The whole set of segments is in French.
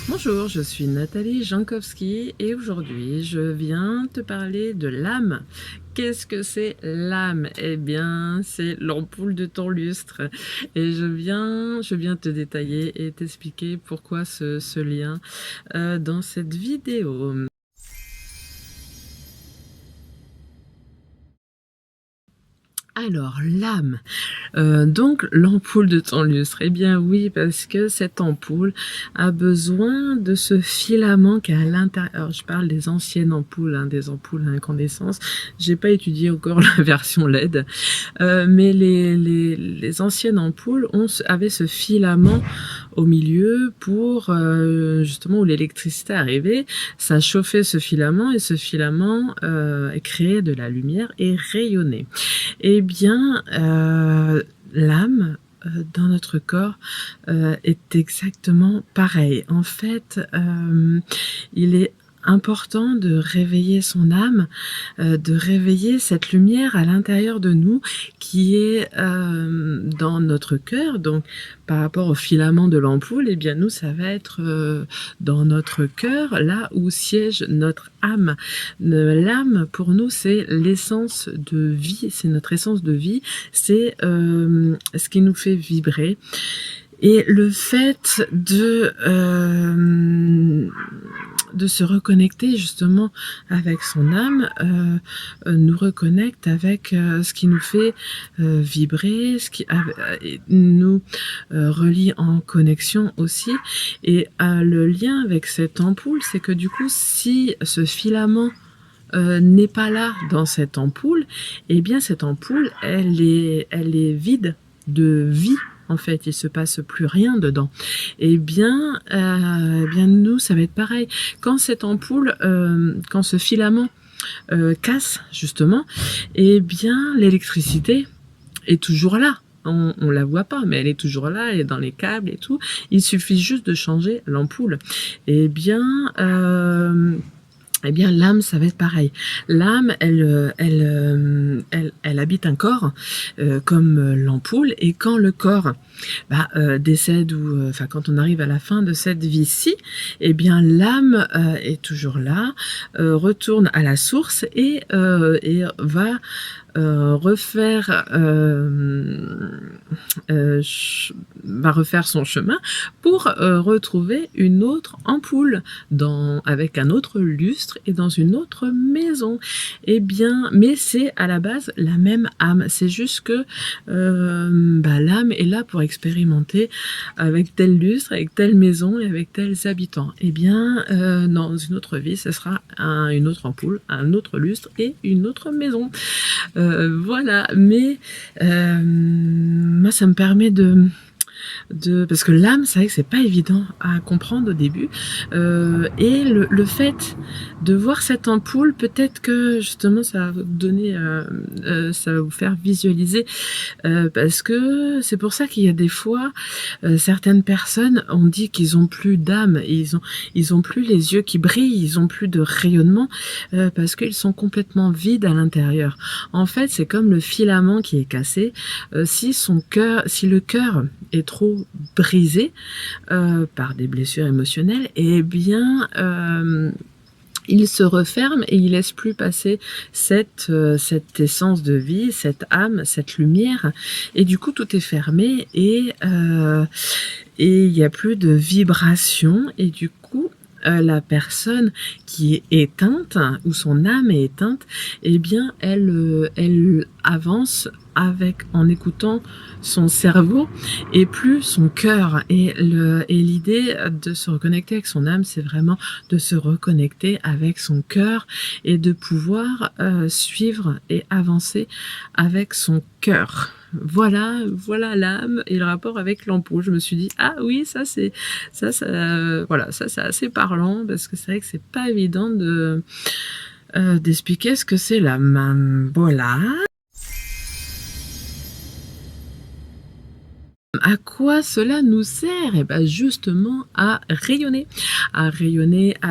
Bonjour, je suis Nathalie Jankowski et aujourd'hui je viens te parler de l'âme. Qu'est-ce que c'est l'âme? Eh bien, c'est l'ampoule de ton lustre. Et je viens te détailler et t'expliquer pourquoi ce lien dans cette vidéo. Alors, l'âme. Donc l'ampoule de ton lustre, eh bien oui, parce que cette ampoule a besoin de ce filament qui est à l'intérieur. Je parle des anciennes ampoules, hein, des ampoules à incandescence. J'ai pas étudié encore la version LED, mais les anciennes ampoules avaient ce filament au milieu pour justement où l'électricité arrivait, ça chauffait ce filament et ce filament créait de la lumière et rayonnait. Eh bien, l'âme dans notre corps est exactement pareil. En fait, il est important de réveiller son âme, de réveiller cette lumière à l'intérieur de nous qui est dans notre cœur. Donc, par rapport au filament de l'ampoule, eh bien nous, ça va être dans notre cœur, là où siège notre âme. L'âme, pour nous, c'est l'essence de vie, c'est notre essence de vie, c'est ce qui nous fait vibrer. Et le fait de se reconnecter justement avec son âme, nous reconnecte avec ce qui nous fait vibrer, ce qui nous relie en connexion aussi. Et le lien avec cette ampoule, c'est que du coup, si ce filament n'est pas là dans cette ampoule, eh bien cette ampoule, elle est vide de vie. En fait, il se passe plus rien dedans. Eh bien nous, ça va être pareil. Quand cette ampoule, quand ce filament casse justement, eh bien l'électricité est toujours là. On la voit pas, mais elle est toujours là, elle est dans les câbles et tout. Il suffit juste de changer l'ampoule. Eh bien l'âme, ça va être pareil. L'âme, elle habite un corps, comme l'ampoule, et quand le corps décède ou enfin quand on arrive à la fin de cette vie-ci, eh bien l'âme est toujours là, retourne à la source et va refaire son chemin pour retrouver une autre ampoule avec un autre lustre et dans une autre maison. Eh bien, mais c'est à la base la même âme. C'est juste que l'âme est là pour expérimenter avec tel lustre, avec telle maison et avec tels habitants. Eh bien, dans une autre vie, ce sera une autre ampoule, un autre lustre et une autre maison. Voilà, mais moi ça me permet parce que l'âme, c'est vrai que c'est pas évident à comprendre au début, et le fait de voir cette ampoule, peut-être que justement ça va vous donner, ça va vous faire visualiser, parce que c'est pour ça qu'il y a des fois certaines personnes, on dit qu'ils ont plus d'âme, ils ont plus les yeux qui brillent, ils ont plus de rayonnement, parce qu'ils sont complètement vides à l'intérieur. En fait, c'est comme le filament qui est cassé. Si le cœur est trop brisé par des blessures émotionnelles, eh bien il se referme et il laisse plus passer cette essence de vie, cette âme, cette lumière, et du coup tout est fermé et il n'y a plus de vibration, et du coup la personne qui est éteinte, ou son âme est éteinte, eh bien elle avance en écoutant son cerveau et plus son cœur. Et l'idée de se reconnecter avec son âme, c'est vraiment de se reconnecter avec son cœur et de pouvoir suivre et avancer avec son cœur. Voilà l'âme et le rapport avec l'ampoule. Je me suis dit, ah oui, ça c'est assez parlant, parce que c'est vrai que c'est pas évident d'expliquer ce que c'est l'âme. Voilà. À quoi cela nous sert? Eh bien justement à rayonner, à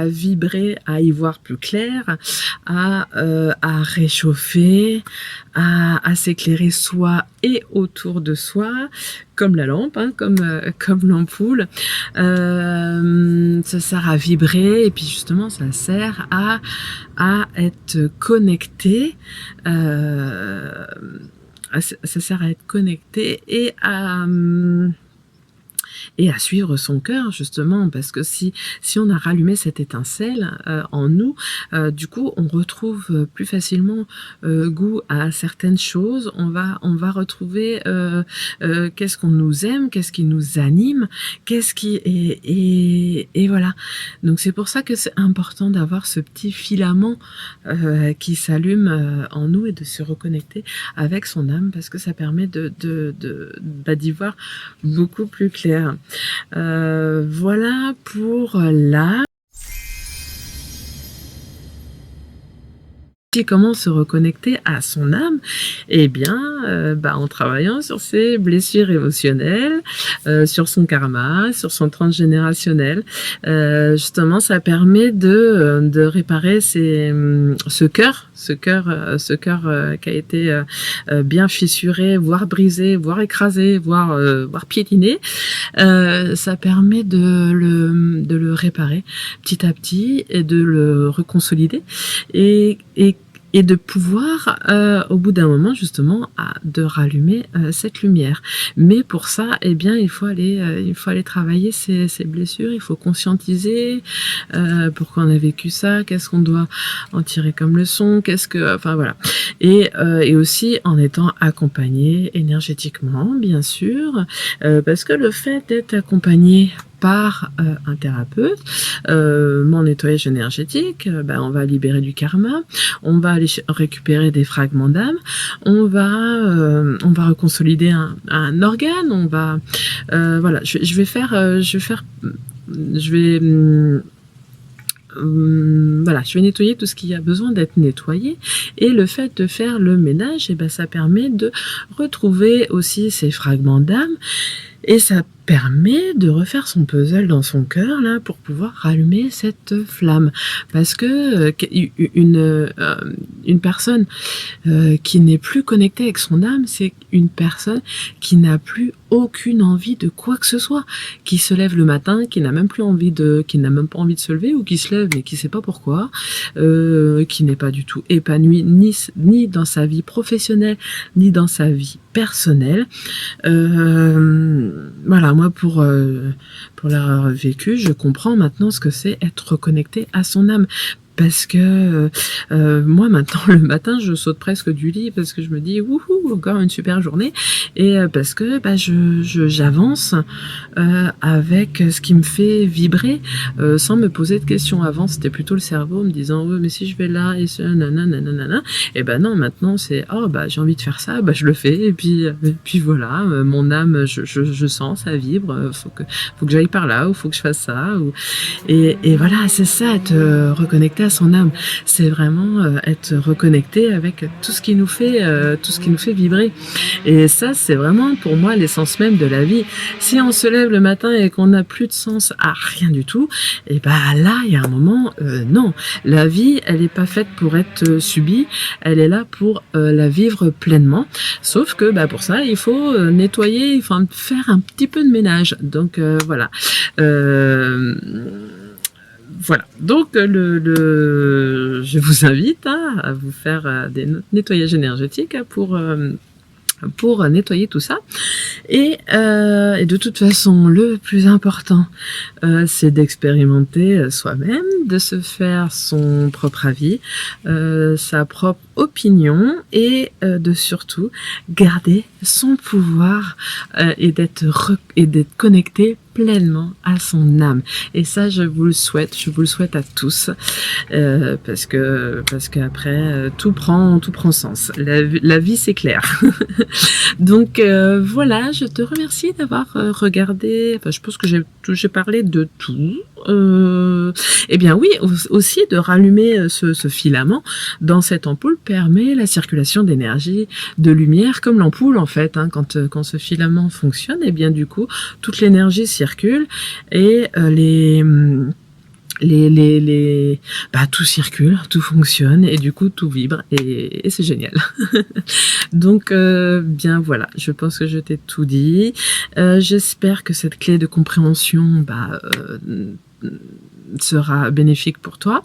vibrer, à y voir plus clair, à réchauffer, à s'éclairer soi et autour de soi, comme la lampe, hein, comme l'ampoule. ça sert à vibrer et puis justement ça sert à être connecté, ça sert à être connecté et à suivre son cœur justement, parce que si on a rallumé cette étincelle en nous, du coup on retrouve plus facilement goût à certaines choses, on va retrouver qu'est-ce qu'on nous aime, qu'est-ce qui nous anime, qu'est-ce qui et voilà. Donc c'est pour ça que c'est important d'avoir ce petit filament qui s'allume en nous et de se reconnecter avec son âme, parce que ça permet d'y voir beaucoup plus clair. Voilà pour là. Comment se reconnecter à son âme? Eh bien, en travaillant sur ses blessures émotionnelles, sur son karma, sur son transgénérationnel. Justement, ça permet de réparer ce cœur qui a été bien fissuré, voire brisé, voire écrasé, voire piétiné. Ça permet de le réparer petit à petit et de le reconsolider et de pouvoir, au bout d'un moment, justement, de rallumer cette lumière. Mais pour ça, eh bien, il faut aller travailler ces blessures, il faut conscientiser pourquoi on a vécu ça, qu'est-ce qu'on doit en tirer comme leçon, enfin voilà. Et aussi en étant accompagné énergétiquement, bien sûr, parce que le fait d'être accompagné par un thérapeute, mon nettoyage énergétique, on va libérer du karma, on va aller récupérer des fragments d'âme, on va reconsolider un organe, on va voilà, je vais nettoyer tout ce qui a besoin d'être nettoyé, et le fait de faire le ménage, ça permet de retrouver aussi ces fragments d'âme, et ça permet de refaire son puzzle dans son cœur là pour pouvoir rallumer cette flamme, parce que une personne qui n'est plus connectée avec son âme, c'est une personne qui n'a plus aucune envie de quoi que ce soit, qui se lève le matin, qui n'a même pas envie de se lever, ou qui se lève mais qui sait pas pourquoi, qui n'est pas du tout épanoui ni dans sa vie professionnelle ni dans sa vie personnelle. Voilà, moi pour l'avoir vécu, je comprends maintenant ce que c'est être reconnecté à son âme. Parce que moi maintenant le matin je saute presque du lit, parce que je me dis wouhou, encore une super journée, et parce que j'avance avec ce qui me fait vibrer, sans me poser de questions. Avant c'était plutôt le cerveau me disant mais si je vais là et ça nanana, et non, maintenant c'est j'ai envie de faire ça, je le fais, et puis voilà, mon âme, je sens, ça vibre, faut que j'aille par là, ou faut que je fasse ça, et voilà, c'est ça, être reconnecté à son âme, c'est vraiment être reconnecté avec tout ce qui nous fait vibrer. Et ça, c'est vraiment pour moi l'essence même de la vie. Si on se lève le matin et qu'on n'a plus de sens à rien du tout, et là il y a un moment, non, la vie elle n'est pas faite pour être subie, elle est là pour la vivre pleinement, sauf que pour ça il faut nettoyer, il faut faire un petit peu de ménage, donc voilà. Voilà, donc je vous invite à vous faire des nettoyages énergétiques pour nettoyer tout ça, et de toute façon le plus important c'est d'expérimenter soi-même, de se faire son propre avis, sa propre opinion, et de surtout garder son pouvoir et d'être connecté pleinement à son âme. Et ça, je vous le souhaite à tous, parce que après tout prend sens. La vie c'est clair. Donc voilà, je te remercie d'avoir regardé. Je pense que j'ai parlé de tout. Eh bien oui, aussi de rallumer ce filament dans cette ampoule permet la circulation d'énergie, de lumière, comme l'ampoule en fait. Quand ce filament fonctionne, et bien du coup toute l'énergie circule, et tout circule, tout fonctionne, et du coup tout vibre, et c'est génial. Donc bien voilà, je pense que je t'ai tout dit. J'espère que cette clé de compréhension sera bénéfique pour toi.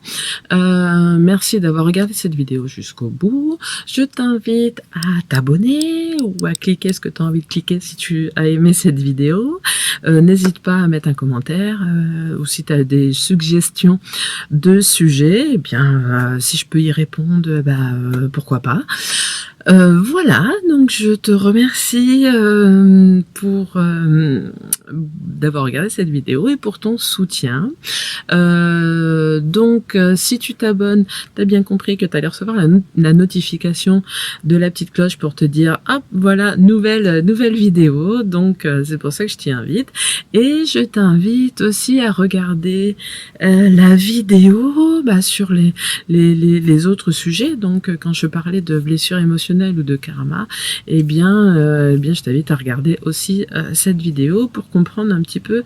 Merci d'avoir regardé cette vidéo jusqu'au bout. Je t'invite à t'abonner ou à cliquer ce que tu as envie de cliquer si tu as aimé cette vidéo. N'hésite pas à mettre un commentaire ou si tu as des suggestions de sujets, eh bien, si je peux y répondre, pourquoi pas. Voilà, donc je te remercie pour d'avoir regardé cette vidéo et pour ton soutien. Si tu t'abonnes, tu as bien compris que tu allais recevoir la notification de la petite cloche pour te dire hop, voilà, nouvelle vidéo. Donc c'est pour ça que je t'y invite. Et je t'invite aussi à regarder la vidéo sur les autres sujets. Donc quand je parlais de blessures émotionnelles ou de karma, eh bien je t'invite à regarder aussi cette vidéo pour comprendre un petit peu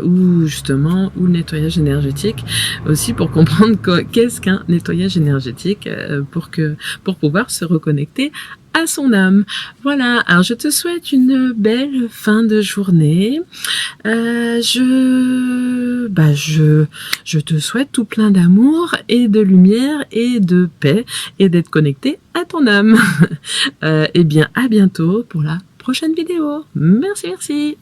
ou le nettoyage énergétique aussi, pour comprendre qu'est-ce qu'un nettoyage énergétique pour pouvoir se reconnecter à son âme. Voilà, alors je te souhaite une belle fin de journée. Je te souhaite tout plein d'amour et de lumière et de paix et d'être connecté à ton âme. Eh bien, à bientôt pour la prochaine vidéo. Merci, merci.